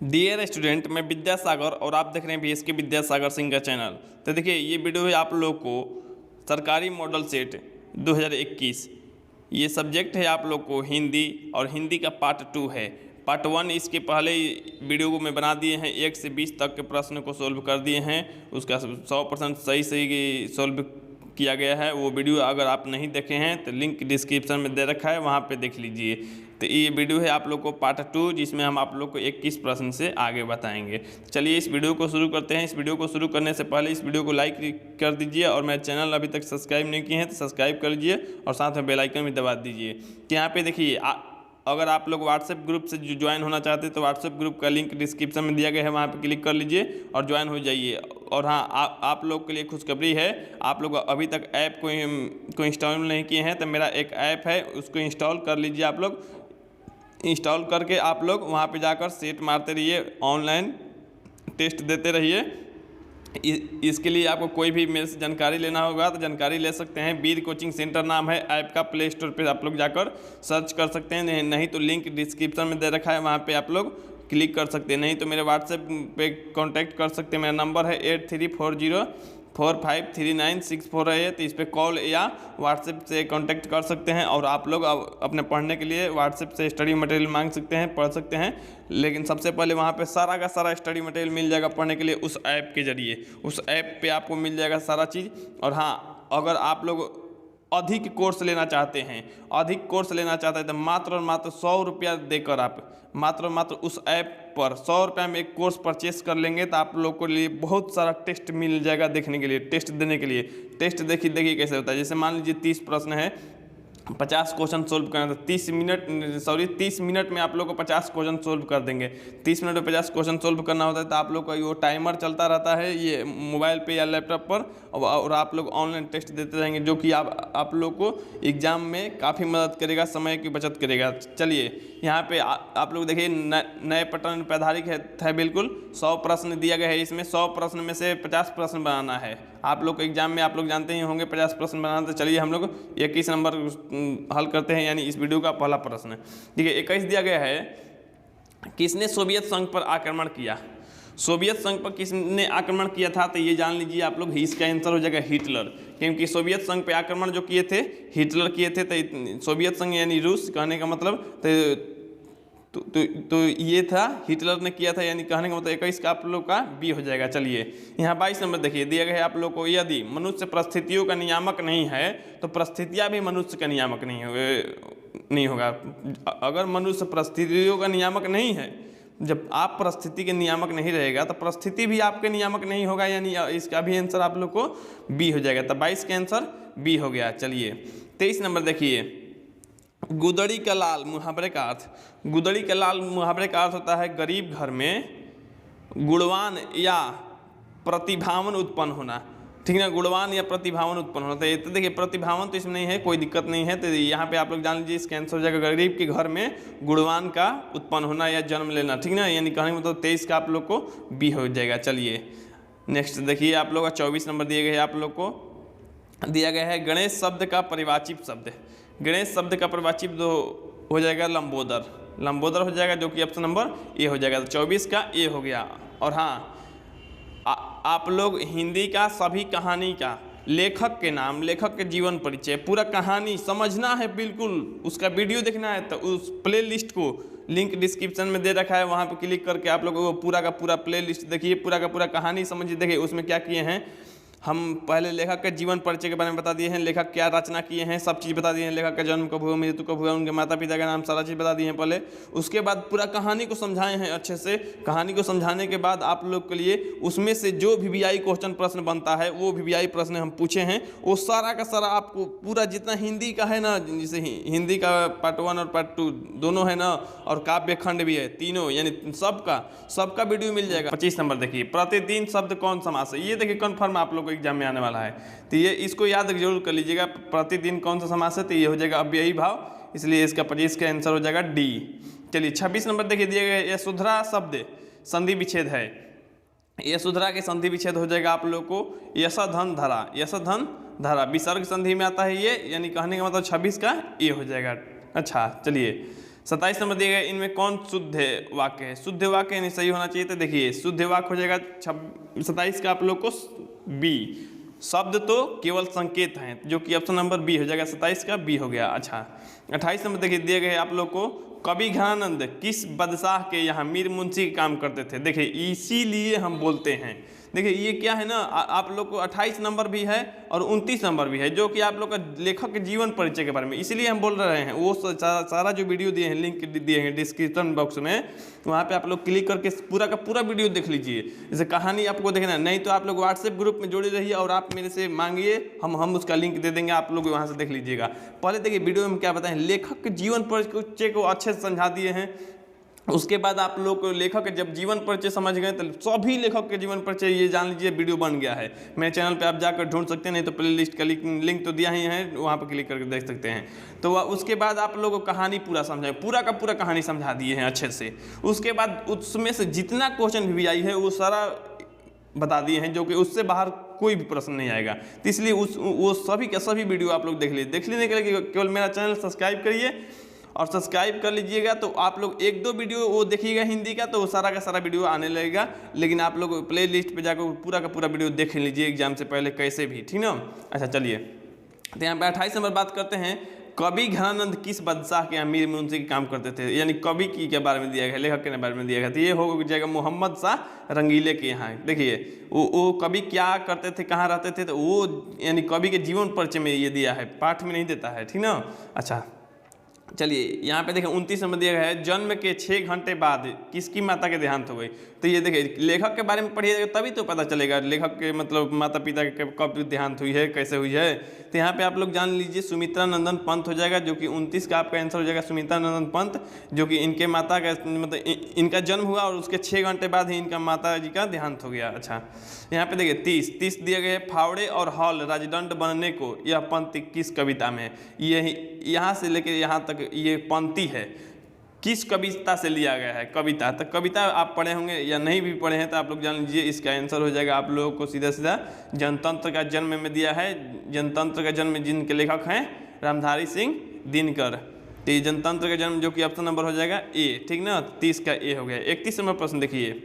Dear student, मैं विद्यासागर और आप देख रहे हैं बीएसके विद्यासागर सिंह का चैनल। तो देखिए, ये वीडियो है आप लोग को सरकारी मॉडल सेट 2021, ये सब्जेक्ट है आप लोग को हिंदी, और हिंदी का पार्ट 2 है। पार्ट 1 इसके पहले वीडियो को मैं बना दिए हैं, 1 से 20 तक के प्रश्न को सोल्व कर दिए हैं, उसका 100% सही सोल्व किया गया है। वो वीडियो अगर आप नहीं देखे हैं तो लिंक डिस्क्रिप्शन में दे रखा है, वहाँ पे देख लीजिए। तो ये वीडियो है आप लोग को पार्ट 2, जिसमें हम आप लोग को 21 प्रश्न से आगे बताएंगे। चलिए इस वीडियो को शुरू करते हैं। इस वीडियो को शुरू करने से पहले इस वीडियो को लाइक कर दीजिए, और मेरे चैनल अभी तक सब्सक्राइब नहीं किए हैं तो सब्सक्राइब कर लीजिए, और साथ में बेल आइकन भी दबा दीजिए। कि यहाँ पे देखिए, अगर आप लोग व्हाट्सएप ग्रुप से ज्वाइन होना चाहते हैं तो व्हाट्सएप ग्रुप का लिंक डिस्क्रिप्शन में दिया गया है, वहाँ पे क्लिक कर लीजिए और ज्वाइन हो जाइए। और हाँ, आप लोग के लिए खुशखबरी है, आप लोग अभी तक ऐप को इंस्टॉल नहीं किए हैं तो मेरा एक ऐप है, उसको इंस्टॉल कर लीजिए। आप लोग इंस्टॉल करके आप लोग वहाँ पे जाकर सेट मारते रहिए, ऑनलाइन टेस्ट देते रहिए। इसके लिए आपको कोई भी मेरे से जानकारी लेना होगा तो जानकारी ले सकते हैं। वीर कोचिंग सेंटर नाम है ऐप का, प्ले स्टोर पे आप लोग जाकर सर्च कर सकते हैं, नहीं तो लिंक डिस्क्रिप्शन में दे रखा है, वहाँ पे आप लोग क्लिक कर सकते हैं। नहीं तो मेरे व्हाट्सएप पे कांटेक्ट कर सकते हैं। मेरा नंबर है 8340453964 है, तो इस पर कॉल या व्हाट्सएप से कांटेक्ट कर सकते हैं। और आप लोग अपने पढ़ने के लिए व्हाट्सएप से स्टडी मटेरियल मांग सकते हैं, पढ़ सकते हैं। लेकिन सबसे पहले वहाँ पे सारा का सारा स्टडी मटेरियल मिल जाएगा पढ़ने के लिए उस ऐप के जरिए। उस ऐप पे आपको मिल जाएगा सारा चीज़। और हाँ, अगर आप लोग अधिक कोर्स लेना चाहते हैं, तो मात्र और मात्र 100 रुपया देकर आप मात्र उस ऐप पर 100 रुपये में एक कोर्स परचेस कर लेंगे तो आप लोग को लिए बहुत सारा टेस्ट मिल जाएगा देखने के लिए, टेस्ट देने के लिए। टेस्ट देखिए कैसे होता है। जैसे मान लीजिए 30 प्रश्न है, 50 क्वेश्चन सोल्व करना, तो 30 मिनट में आप लोग को 50 क्वेश्चन सोल्व कर देंगे। 30 मिनट में 50 क्वेश्चन सोल्व करना होता है तो आप लोग का वो टाइमर चलता रहता है ये मोबाइल पे या लैपटॉप पर, और आप लोग ऑनलाइन टेस्ट देते रहेंगे, जो कि आप लोग को एग्ज़ाम में काफ़ी मदद करेगा, समय की बचत करेगा। चलिए यहाँ पे आप लोग देखिए, नए पैटर्न पर आधारित है बिल्कुल। 100 प्रश्न दिया गया है, इसमें 100 प्रश्न में से 50 प्रश्न बनाना है। आप लोग को एग्जाम में आप लोग जानते ही होंगे 50 प्रश्न बनाना। तो चलिए हम लोग 21 नंबर हल करते हैं, यानी इस वीडियो का पहला प्रश्न। ठीक है, 21 दिया गया है, किसने सोवियत संघ पर आक्रमण किया? सोवियत संघ पर किसने आक्रमण किया था? तो ये जान लीजिए आप लोग, इसका आंसर हो जाएगा हिटलर, क्योंकि सोवियत संघ पे आक्रमण जो किए थे हिटलर किए थे। तो सोवियत संघ यानी रूस, कहने का मतलब तो ये था, हिटलर ने किया था, यानी कहने का मतलब 21 का आप लोग का बी हो जाएगा। चलिए यहाँ 22 नंबर देखिए, दिया गया है आप लोग को, यदि मनुष्य परिस्थितियों का नियामक नहीं है तो परिस्थितियाँ भी मनुष्य का नियामक नहीं होगा। अगर मनुष्य परिस्थितियों का नियामक नहीं है, जब आप परिस्थिति के नियामक नहीं रहेगा तो परिस्थिति भी आपके नियामक नहीं होगा, यानी इसका भी आंसर आप लोग को बी हो जाएगा। तो 22 का आंसर बी हो गया। चलिए 23 नंबर देखिए, गुदड़ी का लाल मुहावरे का अर्थ। गुदड़ी का लाल मुहावरे का अर्थ होता है गरीब घर में गुणवान या प्रतिभावान उत्पन्न होना। ठीक है ना, गुणवान या प्रतिभावान उत्पन्न होना। तो देखिए, प्रतिभावान तो इसमें नहीं है, कोई दिक्कत नहीं है। तो यहाँ पे आप लोग जान लीजिए, इसका आंसर हो जाएगा गरीब के घर में गुणवान का उत्पन्न होना या जन्म लेना। ठीक ना, यानी कहने मतलब 23 का आप लोग को बी हो जाएगा। चलिए नेक्स्ट देखिए, आप लोग का 24 नंबर दिए गए हैं, आप लोग को दिया गया है गणेश शब्द का परिवाचिक शब्द। गणेश शब्द का परिवाचिक हो जाएगा लंबोदर। लंबोदर हो जाएगा, जो कि ऑप्शन नंबर ए हो जाएगा। तो 24 का ए हो गया। और हाँ, आप लोग हिंदी का सभी कहानी का लेखक के नाम, लेखक के जीवन परिचय, पूरा कहानी समझना है बिल्कुल, उसका वीडियो देखना है तो उस प्ले लिस्ट को लिंक डिस्क्रिप्शन में दे रखा है, वहाँ पे क्लिक करके आप लोग वो पूरा का पूरा प्ले लिस्ट देखिए, पूरा का पूरा कहानी समझिए। देखिए उसमें क्या किए हैं, हम पहले लेखक के जीवन परिचय के बारे में बता दिए हैं, लेखक क्या रचना किए हैं, सब चीज़ बता दिए हैं, लेखक का जन्म कब हुआ, मृत्यु कब हुआ, उनके माता पिता का नाम, सारा चीज़ बता दिए हैं पहले। उसके बाद पूरा कहानी को समझाए हैं अच्छे से। कहानी को समझाने के बाद आप लोग के लिए उसमें से जो वीवीआई क्वेश्चन प्रश्न बनता है, वो वीवीआई प्रश्न हम पूछे हैं, वो सारा का सारा आपको पूरा जितना हिंदी का है ना, जैसे हिंदी का पार्ट 1 और पार्ट 2 दोनों है ना, और काव्य खंड भी है, तीनों, यानी सबका वीडियो मिल जाएगा। 25 नंबर देखिए, प्रतिदिन शब्द कौन समास है? ये देखिए कन्फर्म आप लोग एग्जाम में आने वाला है, तो ये इसको याद जरूर कर लीजिएगा। प्रतिदिन कौन सा समास है? तो ये हो जाएगा अव्ययी भाव, इसलिए इसका 25 का आंसर हो जाएगा डी। चलिए 26 नंबर देखिए, दिए गए यशोधरा शब्द संधि विच्छेद है। यशोधरा के संधि विच्छेद हो जाएगा आप लोग को यशधन धरा। यशधन धरा विसर्ग संधि में आता है ये, यानी कहने का मतलब 26 का ए हो जाएगा। अच्छा चलिए 27 नंबर दिया गया, इनमें कौन शुद्ध वाक्य है? शुद्ध वाक्य यानी सही होना चाहिए। तो देखिए शुद्ध वाक्य हो जाएगा 27 का आप लोग को बी। शब्द तो केवल संकेत हैं, जो कि ऑप्शन नंबर बी हो जाएगा, 27 का बी हो गया। अच्छा 28 नंबर देखिए दिए गए आप लोग को, कवि घनानंद किस बादशाह के यहाँ मीर मुंशी के काम करते थे? देखिए इसीलिए हम बोलते हैं, देखिए ये क्या है ना, आप लोग को 28 नंबर भी है और 29 नंबर भी है, जो कि आप लोग का लेखक के जीवन परिचय के बारे में, इसीलिए हम बोल रहे हैं। वो सारा जो वीडियो दिए हैं, लिंक दिए हैं डिस्क्रिप्शन बॉक्स में, वहाँ पे आप लोग क्लिक करके पूरा का पूरा वीडियो देख लीजिए। जैसे कहानी आपको देखना है, नहीं तो आप लोग व्हाट्सएप ग्रुप में जुड़े रहिए और आप मेरे से मांगिए, हम उसका लिंक दे देंगे, आप लोग वहाँ से देख लीजिएगा। पहले देखिए वीडियो में क्या बताएं, लेखक के जीवन परिचय को अच्छे से समझा दिए हैं। उसके बाद आप लोग को लेखक के जब जीवन परिचय समझ गए तो सभी लेखक के जीवन परिचय ये जान लीजिए वीडियो बन गया है। मेरे चैनल पे आप जाकर ढूंढ सकते हैं, नहीं तो प्लेलिस्ट का लिंक तो दिया ही है, वहाँ पर क्लिक करके देख सकते हैं। तो उसके बाद आप लोगों को कहानी पूरा समझाए, पूरा का पूरा कहानी समझा दिए हैं अच्छे से। उसके बाद उसमें से जितना क्वेश्चन भी आई है वो सारा बता दिए हैं, जो कि उससे बाहर कोई भी प्रश्न नहीं आएगा। तो इसलिए वो सभी के सभी वीडियो आप लोग देख लेने के लिए केवल मेरा चैनल सब्सक्राइब करिए और सब्सक्राइब कर लीजिएगा। तो आप लोग एक दो वीडियो वो देखिएगा हिंदी का, तो वो सारा का सारा वीडियो आने लगेगा। लेकिन आप लोग प्ले लिस्ट पर जाकर पूरा का पूरा वीडियो देख लीजिए एग्जाम से पहले कैसे भी, ठीक ना। अच्छा चलिए, तो यहाँ पे 28 नंबर बात करते हैं, कवि घनानंद किस बादशाह के अमीर मुंशी के काम करते थे? यानी कवि की के बारे में दिया गया, लेखक के बारे में दिया गया। तो ये हो जाएगा मोहम्मद शाह रंगीले के यहाँ। देखिए वो कवि क्या करते थे, कहाँ रहते थे, तो वो यानी कवि के जीवन परिचय में ये दिया है, पाठ में नहीं देता है, ठीक ना। अच्छा चलिए यहाँ पे देखिए 29 नंबर दिया गया है, जन्म के 6 घंटे बाद किसकी माता के देहांत हो गई? तो ये देखिए लेखक के बारे में पढ़िएगा तभी तो पता चलेगा लेखक के मतलब माता पिता के कब देहांत हुई है, कैसे हुई है। तो यहाँ पे आप लोग जान लीजिए सुमित्रा नंदन पंत हो जाएगा, जो कि 29 का आपका आंसर हो जाएगा, सुमित्रा नंदन पंत, जो कि इनके माता का मतलब इनका जन्म हुआ और उसके 6 घंटे बाद ही इनका माता जी का देहांत हो गया। अच्छा यहाँ पे देखिए 30 दिए गए, फावड़े और हॉल राजदंड बनने को, यह पंक्ति किस कविता में है? यही यहाँ से लेकर यहाँ तक ये पंक्ति है, किस कविता से लिया गया है? कविता, तो कविता आप पढ़े होंगे या नहीं भी पढ़े हैं तो आप लोग जान लीजिए इसका आंसर हो जाएगा आप लोगों को सीधा सीधा जनतंत्र का जन्म में दिया है। जनतंत्र का जन्म जिनके लेखक हैं रामधारी सिंह दिनकर। तो ये जनतंत्र का जन्म जो कि ऑप्शन नंबर हो जाएगा ए, ठीक ना। 30 का ए हो गया। 31 नंबर प्रश्न देखिए,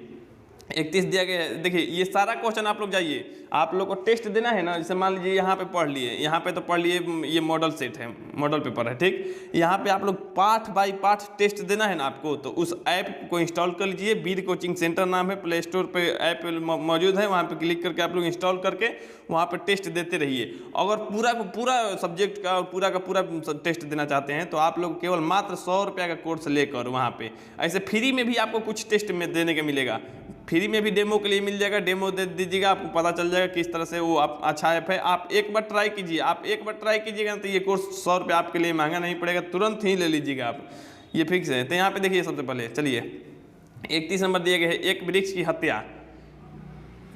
31 दिया गया है। देखिए ये सारा क्वेश्चन आप लोग जाइए, आप लोग को टेस्ट देना है ना, जैसे मान लीजिए यहाँ पे पढ़ लिए, यहाँ पे तो पढ़ लिए, ये मॉडल सेट है, मॉडल पेपर है, ठीक। यहाँ पे आप लोग पाठ बाय पाठ टेस्ट देना है ना आपको, तो उस ऐप को इंस्टॉल कर लीजिए, वीर कोचिंग सेंटर नाम है, प्ले स्टोर पे ऐप मौजूद है, वहाँ पे क्लिक करके आप लोग इंस्टॉल करके वहाँ पे टेस्ट देते रहिए। अगर पूरा सब्जेक्ट का पूरा टेस्ट देना चाहते हैं तो आप लोग केवल मात्र 100 रुपये का कोर्स लेकर वहाँ पे ऐसे फ्री में भी आपको कुछ टेस्ट में देने का मिलेगा, फ्री में भी डेमो के लिए मिल जाएगा, डेमो दे दीजिएगा, आपको पता चल जाएगा किस तरह से वो अच्छा ऐप है। आप एक बार ट्राई कीजिए, आप एक बार ट्राई कीजिएगा तो ये कोर्स 100 रुपये आपके लिए महंगा नहीं पड़ेगा, तुरंत ही ले लीजिएगा आप, ये फिक्स है। तो यहाँ पे देखिए सबसे पहले चलिए 31 नंबर दिए गए है, एक वृक्ष की हत्या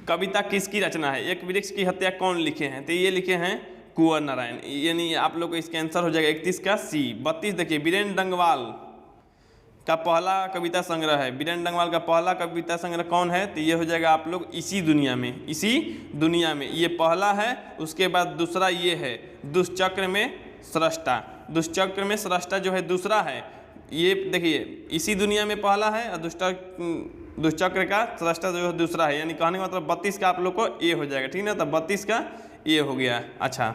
कविता किसकी रचना है? एक वृक्ष की हत्या कौन लिखे हैं? तो ये लिखे हैं कुंवर नारायण, यानी आप लोग को इसका आंसर हो जाएगा 31 का सी। 32 देखिए, वीरेंद्र डंगवाल का पहला कविता संग्रह है, वीरेंद्र डंगवाल का पहला कविता संग्रह कौन है? तो ये हो जाएगा आप लोग इसी दुनिया में, ये पहला है। उसके बाद दूसरा ये है दुष्चक्र में सृष्टा, दुष्चक्र में सृष्टा जो है दूसरा है, ये देखिए इसी दुनिया में पहला है और दुष्चक्र का सृष्टा जो है दूसरा है, यानी कहने का मतलब 32 का आप लोग को ए हो जाएगा, ठीक ना। तो 32 का ए हो गया। अच्छा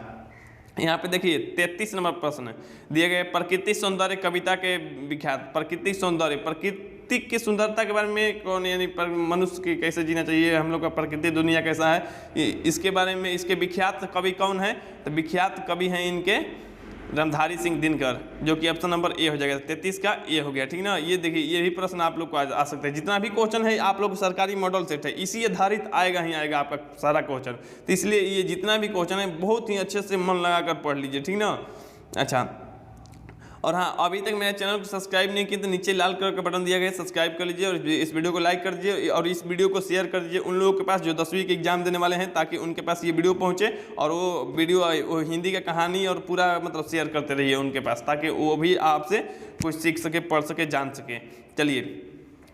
यहाँ पे देखिए 33 नंबर प्रश्न दिए गए, प्रकृति सौंदर्य कविता के विख्यात, प्रकृति सौंदर्य, प्रकृति की सुंदरता के बारे में कौन, यानी मनुष्य की कैसे जीना चाहिए, हम लोग का प्रकृति दुनिया कैसा है, इसके बारे में इसके विख्यात कवि कौन है? तो विख्यात कवि हैं इनके रामधारी सिंह दिनकर, जो कि ऑप्शन नंबर ए हो जाएगा। 33 का ए हो गया, ठीक ना। ये देखिए ये भी प्रश्न आप लोग को आ सकते हैं, जितना भी क्वेश्चन है आप लोग सरकारी मॉडल सेट है, इसी आधारित आएगा ही आएगा आपका सारा क्वेश्चन। तो इसलिए ये जितना भी क्वेश्चन है बहुत ही अच्छे से मन लगा कर पढ़ लीजिए, ठीक ना। अच्छा और हाँ, अभी तक मेरे चैनल को सब्सक्राइब नहीं किया तो नीचे लाल कलर का बटन दिया गया है, सब्सक्राइब कर लीजिए और इस वीडियो को लाइक कर दीजिए और इस वीडियो को शेयर कर दीजिए उन लोगों के पास जो 10वीं के एग्जाम देने वाले हैं, ताकि उनके पास ये वीडियो पहुंचे और वो वीडियो वो हिंदी का कहानी और पूरा मतलब शेयर करते रहिए उनके पास, ताकि वो भी आपसे कुछ सीख सके, पढ़ सके, जान सके। चलिए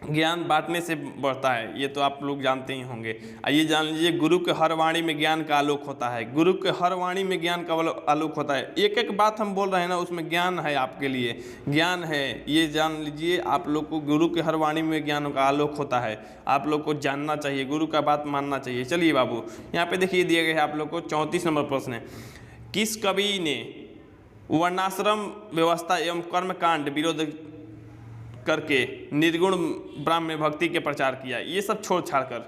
ज्ञान बांटने से बढ़ता है, ये तो आप लोग जानते ही होंगे। आइए जान लीजिए, गुरु के हर वाणी में ज्ञान का आलोक होता है। गुरु के हर वाणी में ज्ञान का आलोक होता है। एक एक बात हम बोल रहे हैं ना, उसमें ज्ञान है, आपके लिए ज्ञान है, ये जान लीजिए। आप लोग को गुरु के हर वाणी में ज्ञान का आलोक होता है, आप लोग को जानना चाहिए, गुरु का बात मानना चाहिए। चलिए बाबू, यहाँ पे देखिए दिए गए हैं आप लोग को 34 नंबर प्रश्न है। किस कवि ने वर्णाश्रम व्यवस्था एवं कर्मकांड विरोध करके निर्गुण ब्राह्मण भक्ति के प्रचार किया? ये सब छोड़ छाड़ कर,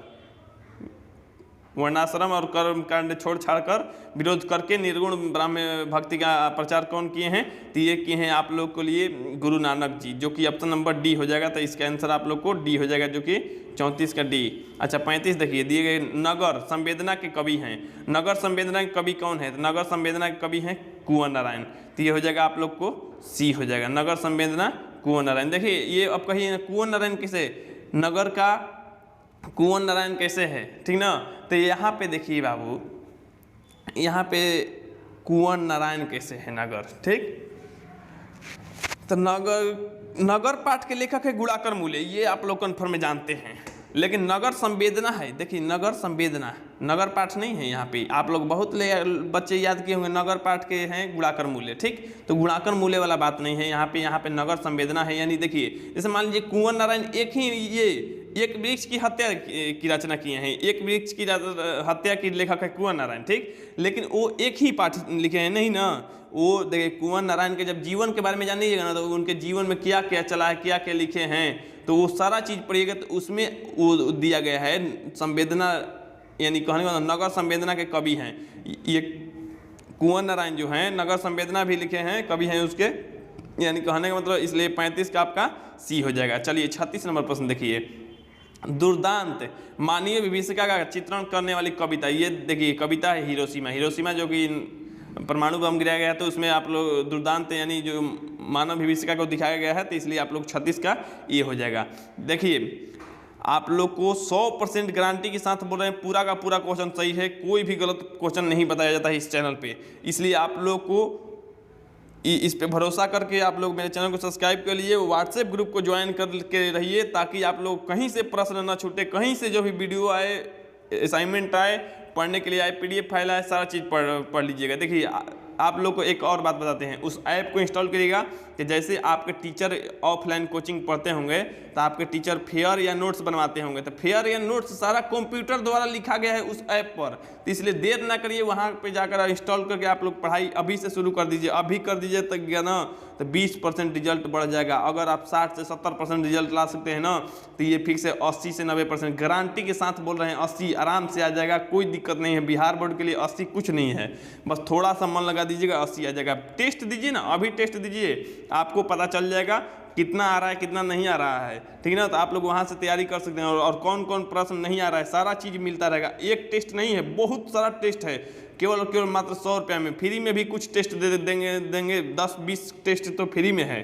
वर्णाश्रम और कर्मकांड छोड़ छाड़ कर विरोध करके निर्गुण ब्राह्मण भक्ति का प्रचार कौन किए हैं? तो ये किए हैं आप लोग के लिए गुरु नानक जी, जो कि ऑप्शन नंबर डी हो जाएगा। तो इसका आंसर आप लोग को डी हो जाएगा, जो कि 34 का डी। अच्छा 35 देखिए, दिए गए नगर संवेदना के कवि हैं। नगर संवेदना के कवि कौन है? तो नगर संवेदना के कवि हैं कुंवर नारायण। तो ये हो जाएगा आप लोग को सी हो जाएगा, नगर संवेदना कुंवर नारायण। देखिए ये अब कहिए कुंवर नारायण कैसे, नगर का कुंवर नारायण कैसे है, ठीक ना? तो यहाँ पे देखिए बाबू, यहाँ पे कुंवर नारायण कैसे है नगर, ठीक। तो नगर पाठ के लेखक है गुणाकर मूल्य, ये आप लोग कन्फर्म में जानते हैं। लेकिन नगर संवेदना है, देखिए नगर संवेदना, नगर पाठ नहीं है यहाँ पे। आप लोग बहुत बच्चे याद किए होंगे, नगर पाठ के हैं गुणाकर मूल्य, ठीक। तो गुणाकर मूल्य वाला बात नहीं है यहाँ पे, यहाँ पे नगर संवेदना है। यानी देखिए, जैसे मान लीजिए कुंवर नारायण एक ही ये एक वृक्ष की हत्या की रचना किए हैं, एक वृक्ष की हत्या की लेखक है कुंवर नारायण, ठीक। लेकिन वो एक ही पाठ लिखे हैं नहीं ना। वो देखिए कुंवर नारायण के जब जीवन के बारे में जानिएगा ना, तो उनके जीवन में क्या क्या चला है, क्या क्या लिखे हैं, तो वो सारा चीज़ पढ़िएगा। तो उसमें वो दिया गया है संवेदना, यानी कहने का नगर संवेदना के कवि हैं ये कुंवर नारायण जो हैं। नगर संवेदना भी लिखे हैं, कवि हैं उसके, यानी कहने का मतलब, इसलिए 35 का आपका सी हो जाएगा। चलिए 36 नंबर प्रश्न देखिए, दुर्दांत मानवीय विभीषिका का चित्रण करने वाली कविता। ये देखिए कविता है हिरोशिमा, हिरोशिमा जो कि परमाणु बम गिराया गया, तो उसमें आप लोग दुर्दांत यानी जो मानव विभीषिका को दिखाया गया है, तो इसलिए आप लोग 36 का ये हो जाएगा। देखिए आप लोग को 100% गारंटी के साथ बोल रहे हैं, पूरा का पूरा क्वेश्चन सही है, कोई भी गलत क्वेश्चन नहीं बताया जाता है इस चैनल पे। इसलिए आप लोग को इस पे भरोसा करके आप लोग मेरे चैनल को सब्सक्राइब कर लिए, व्हाट्सएप ग्रुप को ज्वाइन करके रहिए, ताकि आप लोग कहीं से प्रश्न ना छूटे, कहीं से जो भी वीडियो आए, असाइनमेंट आए, पढ़ने के लिए आए, PDF फाइल आए, सारा चीज़ पढ़ लीजिएगा। देखिए आप लोग को एक और बात बताते हैं, उस ऐप को इंस्टॉल करिएगा कि जैसे आपके टीचर ऑफलाइन कोचिंग पढ़ते होंगे, तो आपके टीचर फेयर या नोट्स बनवाते होंगे, तो फेयर या नोट्स सारा कंप्यूटर द्वारा लिखा गया है उस ऐप पर। तो इसलिए देर ना करिए, वहाँ पे जाकर इंस्टॉल करके आप लोग पढ़ाई अभी से शुरू कर दीजिए। अभी कर दीजिए तक गया ना, तो 20% रिजल्ट बढ़ जाएगा। अगर आप 60 से 70% रिजल्ट ला सकते हैं ना, तो ये फिक्स है 80 से 90% गारंटी के साथ बोल रहे हैं, 80 आराम से आ जाएगा, कोई दिक्कत नहीं है। बिहार बोर्ड के लिए 80 कुछ नहीं है, बस थोड़ा सा मन लगा दीजिएगा, 80 आ जाएगा। टेस्ट दीजिए ना, अभी टेस्ट दीजिए, आपको पता चल जाएगा कितना आ रहा है कितना नहीं आ रहा है, ठीक ना। तो आप लोग वहाँ से तैयारी कर सकते हैं, और कौन कौन प्रश्न नहीं आ रहा है, सारा चीज़ मिलता रहेगा। एक टेस्ट नहीं है, बहुत सारा टेस्ट है, केवल मात्र 100 रुपये में। फ्री में भी कुछ टेस्ट देंगे 10-20 टेस्ट तो फ्री में है,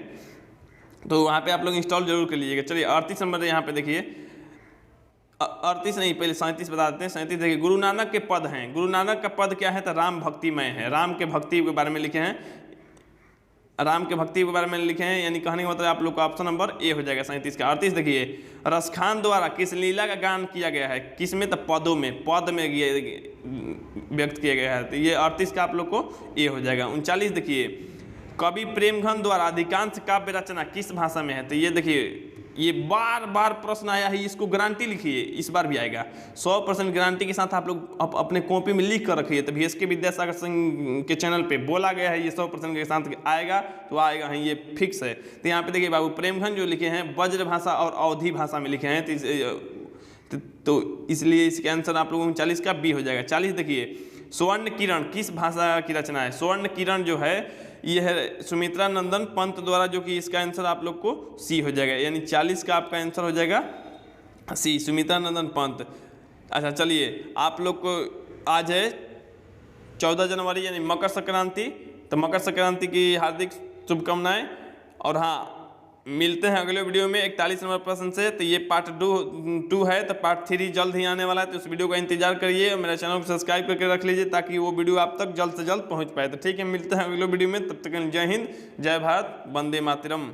तो वहाँ पे आप लोग इंस्टॉल जरूर कर लीजिएगा। चलिए 38 नंबर यहाँ पे देखिए, 38 नहीं, पहले 37 बता देते हैं। 37 देखिए, गुरु नानक के पद हैं। गुरु नानक का पद क्या है? तो राम भक्तिमय है, राम के भक्ति के बारे में लिखे हैं, राम के भक्ति के बारे में लिखे हैं, यानी कहने का मतलब आप लोग का ऑप्शन नंबर ए हो जाएगा 37 का। 38 देखिए, रसखान द्वारा किस लीला का गान किया गया है? किस में? तो पदों में, पद में व्यक्त किया गया है, तो ये 38 का आप लोग को ए हो जाएगा। 39 देखिए, कवि प्रेमघन द्वारा अधिकांश काव्य रचना किस भाषा में है? तो ये देखिए, ये बार बार प्रश्न आया है, इसको गारंटी लिखिए, इस बार भी आएगा। 100% गारंटी के साथ आप लोग अपने कॉपी में लिख कर रखिए। तो BSK विद्यासागर सिंह के चैनल पे बोला गया है, ये 100% के साथ आएगा तो आएगा है, ये फिक्स है। तो यहाँ पे देखिए बाबू, प्रेमघन जो लिखे हैं ब्रज भाषा और अवधी भाषा में लिखे हैं, तो इसलिए इसके आंसर आप लोगों को 40 का बी हो जाएगा। 40 देखिए, स्वर्ण किरण किस भाषा की रचना है? स्वर्ण किरण जो है ये है सुमित्रा नंदन पंत द्वारा, जो कि इसका आंसर आप लोग को सी हो जाएगा, यानी 40 का आपका आंसर हो जाएगा सी, सुमित्रा नंदन पंत। अच्छा चलिए, आप लोग को आज है 14 जनवरी यानी मकर संक्रांति, तो मकर संक्रांति की हार्दिक शुभकामनाएं। और हाँ, मिलते हैं अगले वीडियो में 41 नंबर प्रश्न से। तो ये पार्ट 2 है, तो पार्ट 3 जल्द ही आने वाला है, तो उस वीडियो का इंतजार करिए और मेरे चैनल को सब्सक्राइब करके रख लीजिए, ताकि वो वीडियो आप तक जल्द से जल्द पहुंच पाए। तो ठीक है, मिलते हैं अगले वीडियो में, तब तक जय हिंद, जय भारत, वंदे मातरम।